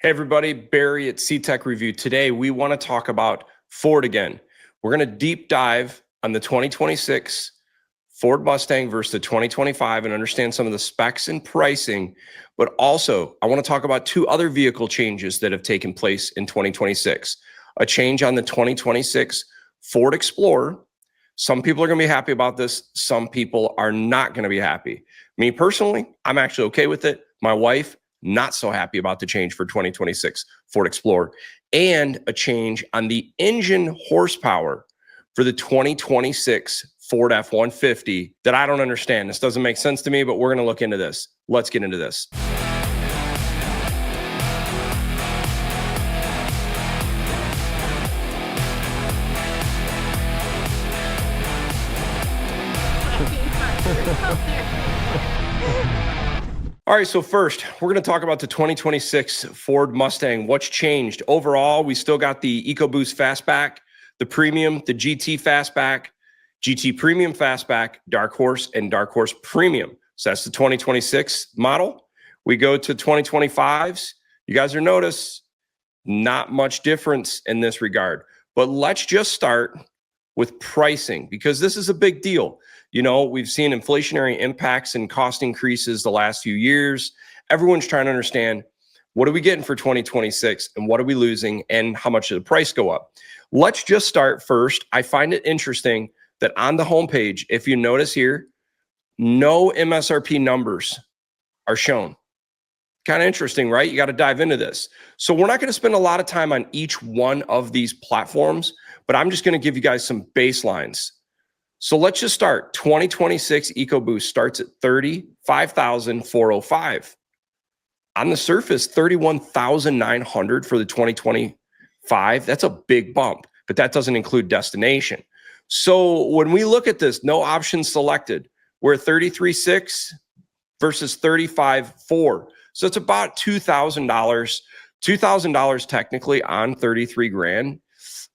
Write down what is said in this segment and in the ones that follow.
Hey everybody, Barry at CTech-review. Today we want to talk about Ford again. We're going to deep dive on the 2026 Ford Mustang versus the 2025 and understand some of the specs and pricing. But also, I want to talk about two other vehicle changes that have taken place in 2026. A change on the 2026 Ford Explorer. Some people are going to be happy about this. Some people are not going to be happy. Me personally, I'm actually okay with it. My wife, not so happy about the change for 2026 Ford Explorer, and a change on the engine horsepower for the 2026 Ford F-150 that I don't understand. This doesn't make sense to me, but we're going to look into this. Let's get into this. All right, so first, we're going to talk about the 2026 Ford Mustang. What's changed? Overall, we still got the Ecoboost Fastback, the Premium, the GT Fastback, GT Premium Fastback, Dark Horse, and Dark Horse Premium. So that's the 2026 model. We go to 2025s. You guys are notice, not much difference in this regard. But let's just start with pricing, because this is a big deal. You know, we've seen inflationary impacts and cost increases the last few years. Everyone's trying to understand, what are we getting for 2026 and what are we losing and how much did the price go up? Let's just start first. I find it interesting that on the homepage, if you notice here, no MSRP numbers are shown. Kind of interesting, right? You got to dive into this. So we're not going to spend a lot of time on each one of these platforms, but I'm just going to give you guys some baselines. So let's just start. 2026 Ecoboost starts at $35,405. On the surface, $31,900 for the 2025. That's a big bump, but that doesn't include destination. So when we look at this, no options selected. We're at $33,600 versus $35,400. So it's about $2,000. $2,000 technically on 33 grand.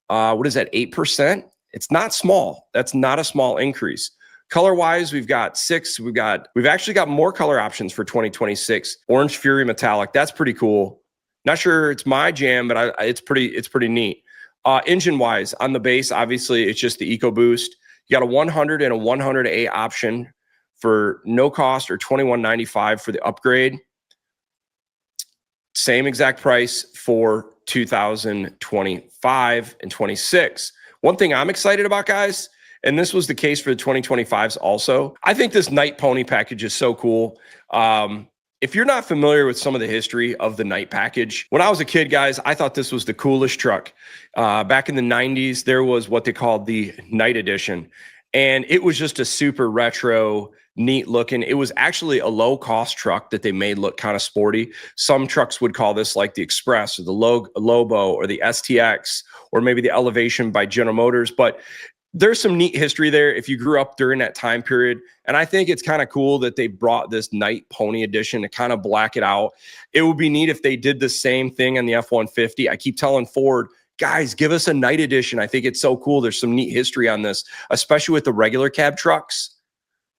What is that, 8%? It's not small. That's not a small increase. Color-wise, we've got six. We've actually got more color options for 2026. Orange Fury Metallic. That's pretty cool. Not sure it's my jam, but it's pretty neat. Engine-wise, on the base, obviously, it's just the EcoBoost. You got a 100 and a 100A option for no cost, or $21.95 for the upgrade. Same exact price for 2025 and 26. One thing I'm excited about, guys, and this was the case for the 2025s also, I think this Night Pony package is so cool. If you're not familiar with some of the history of the Night package, when I was a kid, guys, I thought this was the coolest truck. Back in the 90s, there was what they called the Night Edition, and it was just a super retro, neat looking. It was actually a low cost truck that they made look kind of sporty. Some trucks would call this like the Express or the Lobo or the STX, or maybe the Elevation by General Motors. But there's some neat history there if you grew up during that time period. And I think it's kind of cool that they brought this Night Pony edition to kind of black it out. It would be neat if they did the same thing on the F-150. I keep telling Ford, guys, give us a Night edition. I think it's so cool. There's some neat history on this, especially with the regular cab trucks.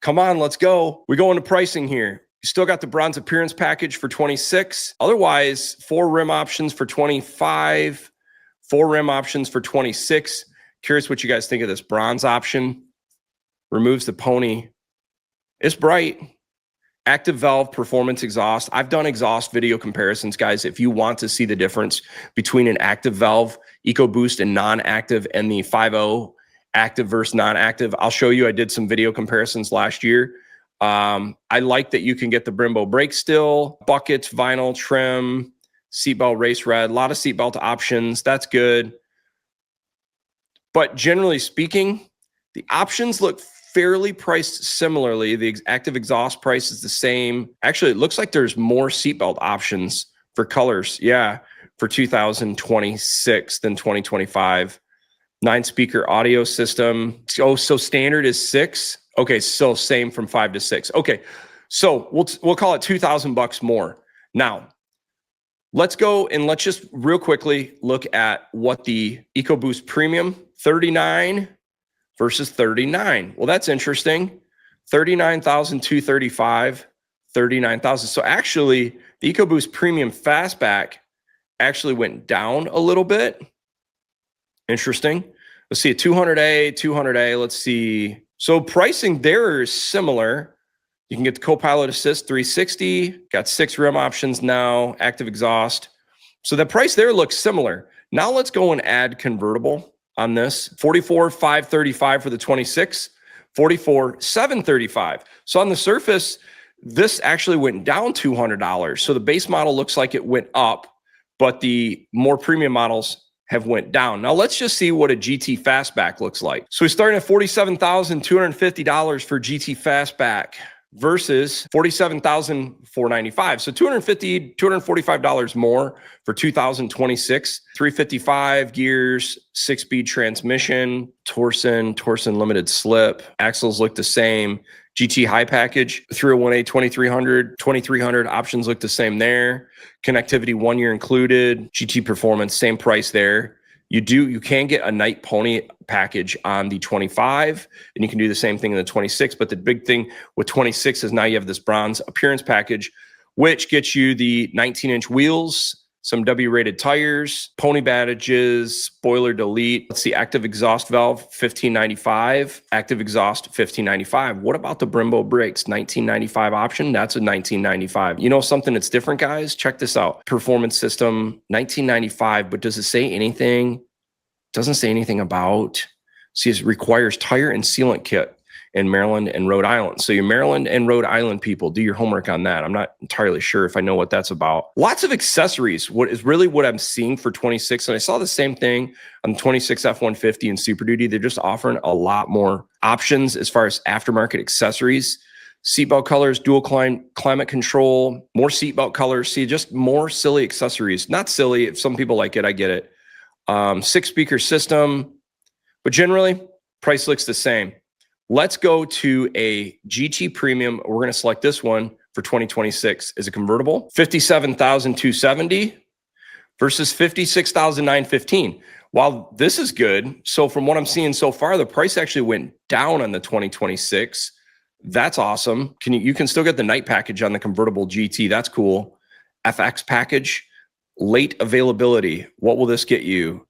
Come on, let's go. We go into pricing here. You still got the bronze appearance package for 26. Otherwise, 4 rim options for 25, 4 rim options for 26. Curious what you guys think of this bronze option. Removes the pony. It's bright. Active valve performance exhaust. I've done exhaust video comparisons, guys. If you want to see the difference between an active valve EcoBoost and non-active, and the 5.0 active versus non-active, I'll show you. I did some video comparisons last year. I like that you can get the Brembo brake still, buckets, vinyl trim, seatbelt race red, a lot of seatbelt options. That's good. But generally speaking, the options look fairly priced similarly. The active exhaust price is the same. Actually, it looks like there's more seatbelt options for colors. Yeah, for 2026 than 2025. 9-speaker audio system. Oh, so standard is 6. Okay, so same from 5 to 6. Okay, so we'll call it $2,000 more. Now, let's go and let's just real quickly look at what the EcoBoost Premium 39 versus 39. Well, that's interesting. 39,235, 39,000. So actually, the EcoBoost Premium Fastback actually went down a little bit. Interesting. Let's see a 200A. Let's see. So pricing there is similar. You can get the Copilot Assist 360, got 6 rim options now, active exhaust. So the price there looks similar. Now let's go and add convertible on this. 44,535 for the 26, 44,735. So on the surface, this actually went down $200. So the base model looks like it went up, but the more premium models have went down. Now let's just see what a GT Fastback looks like. So we're starting at $47,250 for GT Fastback versus $47,495. So $245 more for 2026. 355 gears, 6-speed transmission, Torsen limited slip. Axles look the same. GT high package, 301A 2300 options look the same there. Connectivity 1 year included. GT performance, same price there. You can get a night pony package on the 25, and you can do the same thing in the 26. But the big thing with 26 is now you have this bronze appearance package, which gets you the 19-inch wheels, some W-rated tires, pony badges, spoiler delete. Let's see, active exhaust valve, $1,595. Active exhaust, $1,595. What about the Brembo brakes? $1,995 option. That's a $1,995. You know something that's different, guys? Check this out. Performance system, $1,995. But does it say anything? Doesn't say anything about. See, it requires tire and sealant kit in Maryland and Rhode Island. So your Maryland and Rhode Island people, do your homework on that. I'm not entirely sure if I know what that's about. Lots of accessories, what is really what I'm seeing for 26. And I saw the same thing on the 26 F-150 and Super Duty. They're just offering a lot more options as far as aftermarket accessories. Seatbelt colors, dual climate control, more seatbelt colors. See, just more silly accessories. Not silly. If some people like it, I get it. 6-speaker system, but generally price looks the same. Let's go to a GT Premium. We're going to select this one for 2026 as a convertible. $57,270 versus $56,915. While this is good, so from what I'm seeing so far, the price actually went down on the 2026. That's awesome. You can still get the night package on the convertible GT. That's cool. FX package, late availability. What will this get you?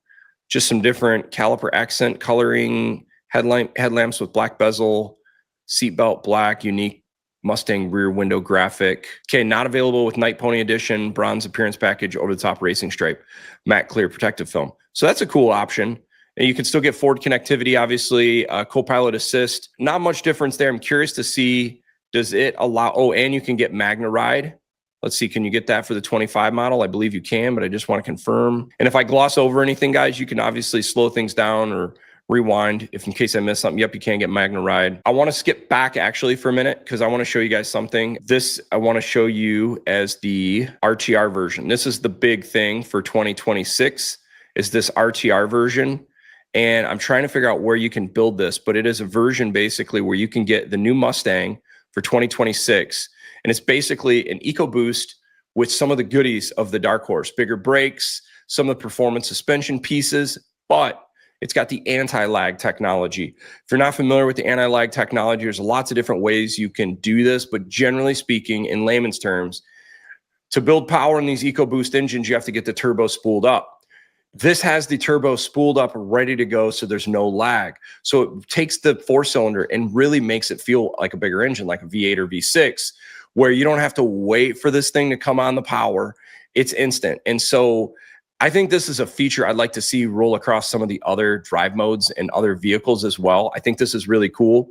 Just some different caliper accent coloring, headlamps with black bezel, seatbelt black, unique Mustang rear window graphic. Okay, not available with Night Pony Edition, bronze appearance package, over-the-top racing stripe, matte clear protective film. So that's a cool option. And you can still get Ford connectivity, obviously, Copilot Assist. Not much difference there. I'm curious to see, does it allow, oh, and you can get Magna Ride. Let's see, can you get that for the 25 model? I believe you can, but I just want to confirm. And if I gloss over anything, guys, you can obviously slow things down or rewind if in case I missed something. Yep, you can get Magna Ride. I want to skip back actually for a minute because I want to show you guys something. This I want to show you as the RTR version. This is the big thing for 2026 is this RTR version. And I'm trying to figure out where you can build this, but it is a version basically where you can get the new Mustang for 2026. And it's basically an Ecoboost with some of the goodies of the Dark Horse, bigger brakes, some of the performance suspension pieces, but it's got the anti-lag technology. If you're not familiar with the anti-lag technology, there's lots of different ways you can do this, but generally speaking, in layman's terms, to build power in these Ecoboost engines, you have to get the turbo spooled up. This has the turbo spooled up, ready to go, so there's no lag. So it takes the 4-cylinder and really makes it feel like a bigger engine, like a V8 or V6, where you don't have to wait for this thing to come on the power. It's instant. And so I think this is a feature I'd like to see roll across some of the other drive modes and other vehicles as well. I think this is really cool.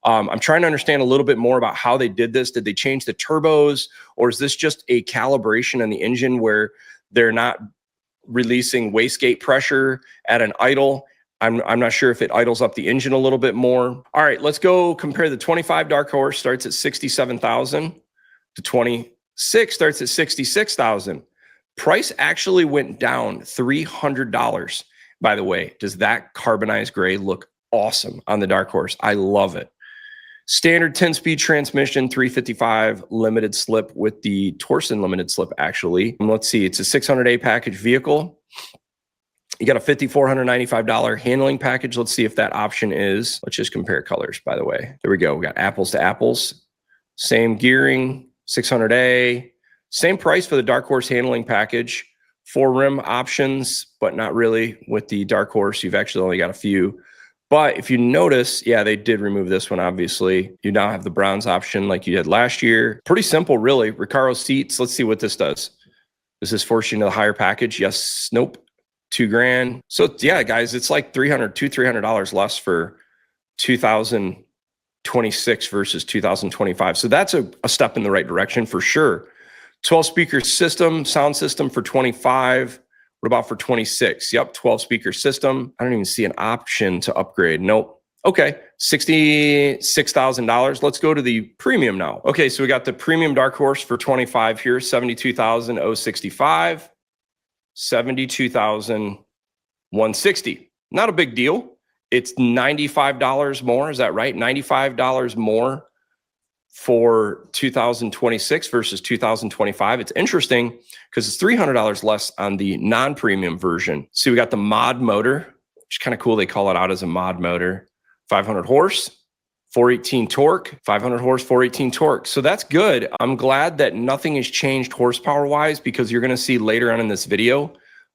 I'm trying to understand a little bit more about how they did this. Did they change the turbos, or is this just a calibration on the engine where they're not releasing wastegate pressure at an idle? I'm not sure if it idles up the engine a little bit more. All right, let's go compare the 25 Dark Horse starts at $67,000. The 26 starts at $66,000. Price actually went down $300. By the way, does that carbonized gray look awesome on the Dark Horse? I love it. Standard 10-speed transmission, 355 limited slip with the Torsen limited slip, actually. Let's see, it's a 600A package vehicle. You got a $5,495 handling package. Let's see if that option is. Let's just compare colors, by the way. There we go. We got apples to apples. Same gearing, 600A. Same price for the Dark Horse handling package, 4 rim options, but not really. With the Dark Horse, you've actually only got a few. But if you notice, yeah, they did remove this one, obviously. You now have the bronze option like you did last year. Pretty simple, really. Recaro seats. Let's see what this does. Does this force you into the higher package? Yes. Nope. $2,000. So yeah, guys, it's like $300 less for 2026 versus 2025. So that's a step in the right direction for sure. 12 speaker system, sound system for 25. What about for 26? Yep, 12 speaker system. I don't even see an option to upgrade. Nope. Okay, $66,000. Let's go to the premium now. Okay, so we got the premium Dark Horse for 25 here, $72,065, $72,160. Not a big deal. It's $95 more. Is that right? $95 more for 2026 versus 2025. It's interesting because it's $300 less on the non-premium version. See, we got the mod motor, which is kind of cool. They call it out as a mod motor. 500 horse, 418 torque, 500 horse, 418 torque. So that's good. I'm glad that nothing has changed horsepower-wise, because you're going to see later on in this video,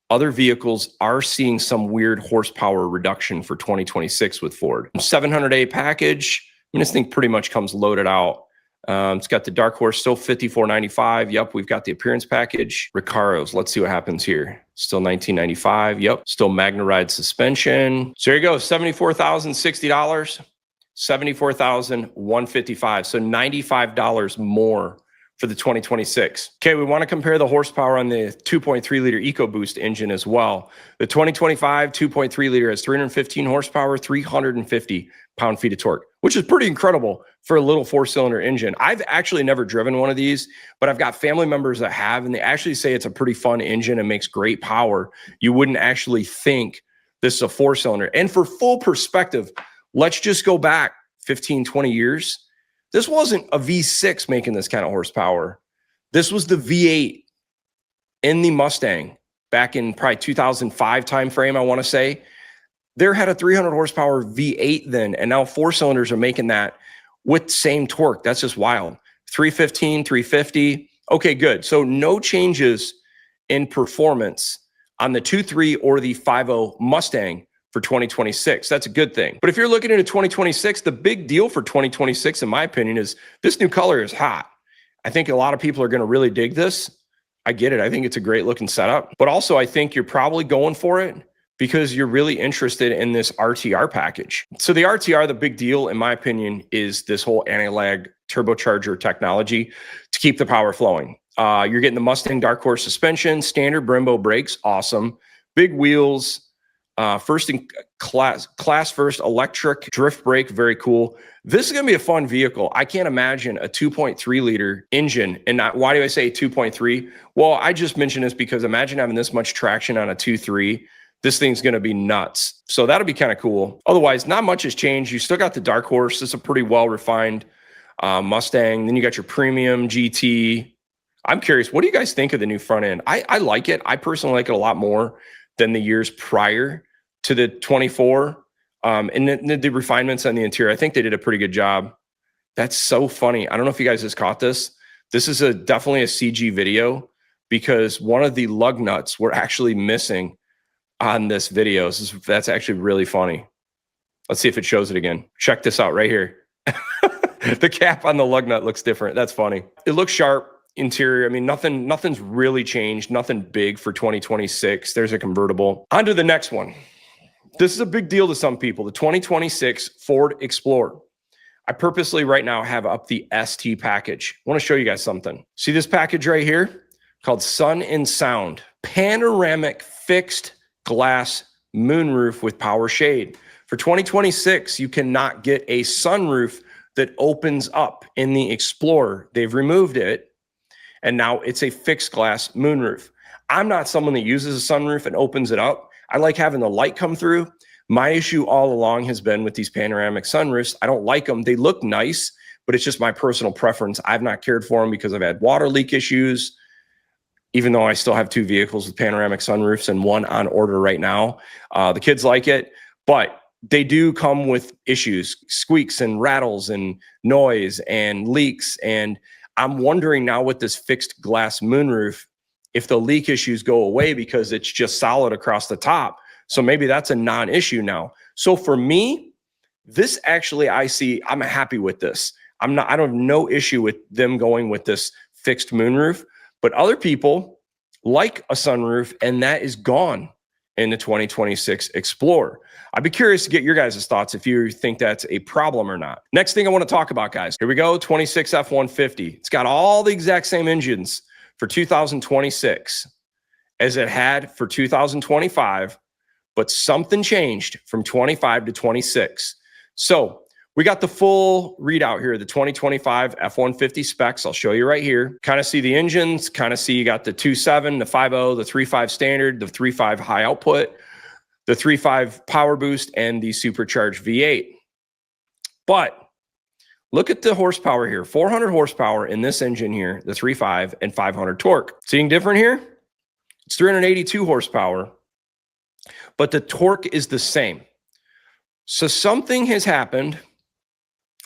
other vehicles are seeing some weird horsepower reduction for 2026 with Ford. 700A package. I mean, this thing pretty much comes loaded out. It's got the Dark Horse, still $54.95. Yep, we've got the appearance package. Recaros, let's see what happens here. Still $19.95. Yep, still Magna-Ride suspension. So here you go, $74,060, $74,155. So $95 more for the 2026. Okay, we want to compare the horsepower on the 2.3 liter Ecoboost engine as well. The 2025 2.3 liter has 315 horsepower, 350 pound-feet of torque, which is pretty incredible for a little 4-cylinder engine. I've actually never driven one of these, but I've got family members that have, and they actually say it's a pretty fun engine and makes great power. You wouldn't actually think this is a 4-cylinder. And for full perspective, let's just go back 15, 20 years. This wasn't a V6 making this kind of horsepower. This was the V8 in the Mustang back in probably 2005 timeframe, I want to say. There had a 300 horsepower V8 then, and now 4-cylinders are making that with same torque. That's just wild. 315, 350. Okay, good. So no changes in performance on the 2.3 or the 5.0 Mustang for 2026. That's a good thing. But if you're looking into 2026, the big deal for 2026, in my opinion, is this new color is hot. I think a lot of people are going to really dig this. I get it. I think it's a great looking setup. But also, I think you're probably going for it because you're really interested in this RTR package. So the RTR, the big deal, in my opinion, is this whole anti-lag turbocharger technology to keep the power flowing. You're getting the Mustang Dark Horse suspension, standard Brembo brakes, awesome. Big wheels, first in class first electric drift brake, very cool. This is going to be a fun vehicle. I can't imagine a 2.3 liter engine. And why do I say 2.3? Well, I just mentioned this because imagine having this much traction on a 2.3. This thing's going to be nuts. So that'll be kind of cool. Otherwise, not much has changed. You still got the Dark Horse. It's a pretty well-refined Mustang. Then you got your premium GT. I'm curious, what do you guys think of the new front end? I like it. I personally like it a lot more than the years prior to the 24. And the refinements on the interior, I think they did a pretty good job. That's so funny. I don't know if you guys just caught this. This is definitely a CG video because one of the lug nuts were actually missing on this video. So that's actually really funny. Let's see if it shows it again. Check this out right here. The cap on the lug nut looks different. That's funny. It looks sharp. Interior, I mean, nothing's really changed. Nothing big for 2026. There's a convertible. On to the next one. This is a big deal to some people. The 2026 Ford Explorer. I purposely right now have up the ST package. I want to show you guys something. See this package right here called Sun and Sound. Panoramic fixed glass moonroof with power shade. For 2026, you cannot get a sunroof that opens up in the Explorer. They've removed it. And now it's a fixed glass moonroof. I'm not someone that uses a sunroof and opens it up. I like having the light come through. My issue all along has been with these panoramic sunroofs. I don't like them. They look nice, but it's just my personal preference. I've not cared for them because I've had water leak issues, even though I still have 2 vehicles with panoramic sunroofs and one on order right now. The kids like it, but they do come with issues, squeaks and rattles and noise and leaks. And I'm wondering now with this fixed glass moonroof, if the leak issues go away because it's just solid across the top. So maybe that's a non-issue now. So for me, this actually, I'm happy with this. I don't have no issue with them going with this fixed moonroof, but other people like a sunroof, and that is gone in the 2026 Explorer. I'd be curious to get your guys' thoughts if you think that's a problem or not. Next thing I want to talk about, guys. Here we go, 26 F-150. It's got all the exact same engines for 2026 as it had for 2025, but something changed from 25 to 26. So we got the full readout here, the 2025 F-150 specs. I'll show you right here. Kind of see the engines, kind of see you got the 2.7, the 5.0, the 3.5 standard, the 3.5 high output, the 3.5 power boost, and the supercharged V8. But look at the horsepower here, 400 horsepower in this engine here, the 3.5 and 500 torque. Seeing different here? It's 382 horsepower, but the torque is the same. So something has happened,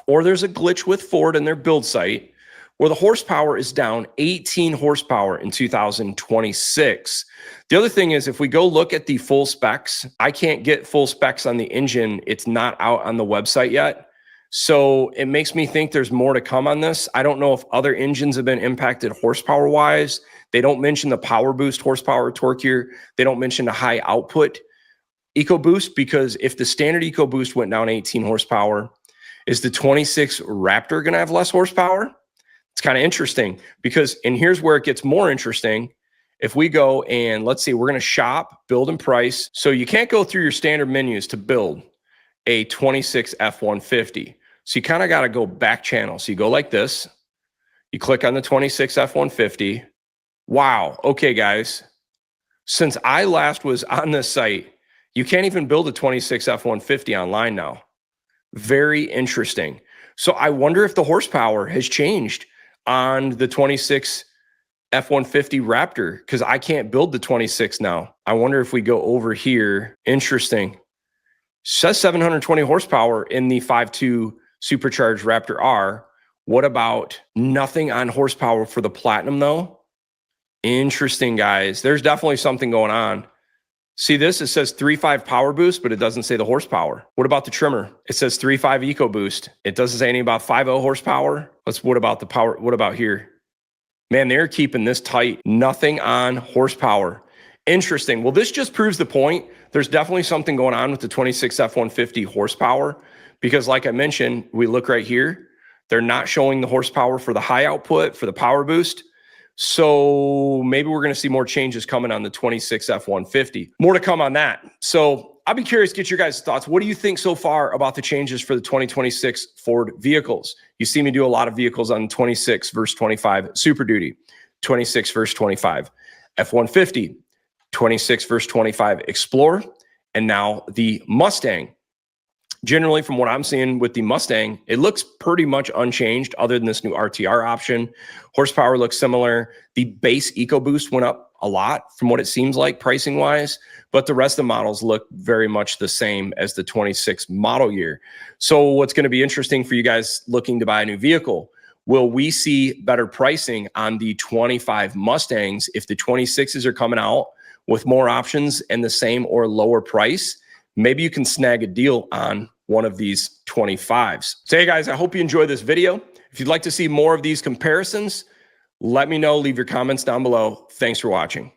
or there's a glitch with Ford in their build site where the horsepower is down 18 horsepower in 2026. The other thing is, if we go look at the full specs, I can't get full specs on the engine. It's not out on the website yet. So it makes me think there's more to come on this. I don't know if other engines have been impacted horsepower wise. They don't mention the power boost horsepower torque here. They don't mention the high output Ecoboost, because if the standard Ecoboost went down 18 horsepower, is the 26 Raptor going to have less horsepower? It's kind of interesting because, and here's where it gets more interesting. If we go and let's see, we're going to shop, build, and price. So you can't go through your standard menus to build a 26 F-150. So you kind of got to go back channel. So you go like this. You click on the 26 F-150. Wow. Okay, guys. Since I last was on this site, you can't even build a 26 F-150 online now. Very interesting. So I wonder if the horsepower has changed on the 26 F-150 Raptor, because I can't build the 26 now. I wonder if we go over here. Interesting. Says 720 horsepower in the 5.2 supercharged Raptor R. What about nothing on horsepower for the Platinum though? Interesting, guys. There's definitely something going on. See this? It says 3.5 power boost, but it doesn't say the horsepower. What about the trimmer? It says 3.5 EcoBoost. It doesn't say anything about 5.0 horsepower. What about the power? What about here? Man, they're keeping this tight. Nothing on horsepower. Interesting. Well, this just proves the point. There's definitely something going on with the 26 F-150 horsepower, because like I mentioned, we look right here. They're not showing the horsepower for the high output, for the power boost. So maybe we're going to see more changes coming on the 26 F-150. More to come on that. So I'll be curious to get your guys' thoughts. What do you think so far about the changes for the 2026 Ford vehicles? You see me do a lot of vehicles on 26 versus 25 Super Duty, 26 versus 25 F-150, 26 versus 25 Explorer, and now the Mustang. Generally, from what I'm seeing with the Mustang, it looks pretty much unchanged other than this new RTR option. Horsepower looks similar. The base EcoBoost went up a lot from what it seems like pricing-wise, but the rest of the models look very much the same as the 26 model year. So what's going to be interesting for you guys looking to buy a new vehicle, will we see better pricing on the 25 Mustangs if the 26s are coming out with more options and the same or lower price? Maybe you can snag a deal on one of these 25s. So hey guys, I hope you enjoyed this video. If you'd like to see more of these comparisons, let me know, leave your comments down below. Thanks for watching.